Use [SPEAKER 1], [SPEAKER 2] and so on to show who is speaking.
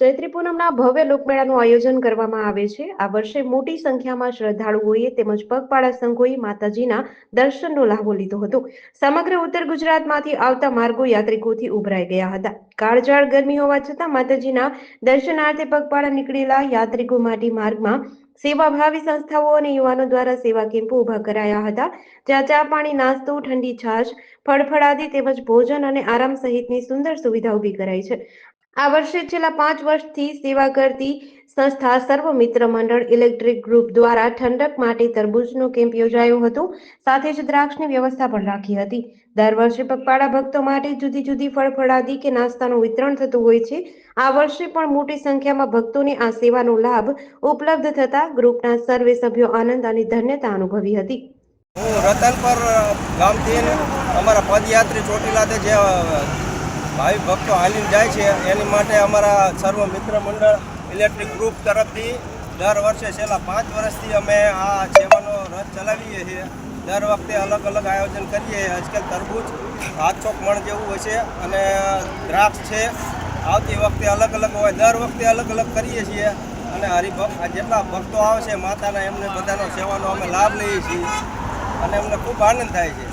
[SPEAKER 1] ચૈત્રી પૂનમના ભવ્ય લોકમેળાનું આયોજન કરવામાં આવે છે। આ વર્ષે મોટી સંખ્યામાં શ્રદ્ધાળુઓએ તેમજ પગપાળા સંઘોએ માતાજીના દર્શનનો લાહવો લીધો હતો। સમગ્ર ઉત્તર ગુજરાતમાંથી આવતા માર્ગો યાત્રિકોથી ઉભરાઈ ગયા હતા। કાળઝાળ ગરમી હોવા છતાં માતાજીના દર્શનાર્થે પગપાળા નીકળેલા યાત્રિકો માટે માર્ગમાં સેવાભાવી સંસ્થાઓ અને યુવાનો દ્વારા સેવા કેમ્પો ઉભા કરાયા હતા, જ્યાં ચા પાણી, નાસ્તો, ઠંડી છાશ, ફળફળાદી તેમજ ભોજન અને આરામ સહિતની સુંદર સુવિધા ઊભી કરાઈ છે। આ વર્ષે છેલ્લા 5 વર્ષથી સેવા કરતી સંસ્થા સર્વ મિત્ર મંડળ ઇલેક્ટ્રિક ગ્રુપ દ્વારા ઠંડક માટે તરબૂચનો કેમ્પ યોજાયો હતો। સાથે જ દ્રાક્ષની વ્યવસ્થા પણ રાખી હતી। દર વર્ષે પગપાળા ભક્તો માટે જુદી જુદી ફળફળાદી કે નાસ્તાનું વિતરણ થતું હોય છે। આ વર્ષે પણ મોટી સંખ્યામાં ભક્તોને આ સેવાનો લાભ ઉપલબ્ધ થતા ગ્રુપના સર્વે સભ્યો આનંદ અને ધન્યતા અનુભવી હતી।
[SPEAKER 2] હું રતનપર ગામથી અમારા પદયાત્રી ચોટીલાથી જે ભાવિ ભક્તો હાલીને જાય છે એની માટે અમારા સર્વ મિત્ર મંડળ ઇલેક્ટ્રિક ગ્રુપ તરફથી દર વર્ષે છેલ્લા 5 વર્ષથી અમે આ સેવાનો રથ ચલાવીએ છીએ। દર વખતે અલગ અલગ આયોજન કરીએ। આજકાલ તરબૂચ 700 મણ જેવું હોય છે અને દ્રાક્ષ છે, આવતી વખતે અલગ અલગ હોય, દર વખતે અલગ અલગ કરીએ છીએ અને હરિભક્ત જેટલા ભક્તો આવે છે માતાના એમને બધાનો સેવાનો અમે લાભ લઈએ છીએ અને અમને ખૂબ આનંદ થાય છે।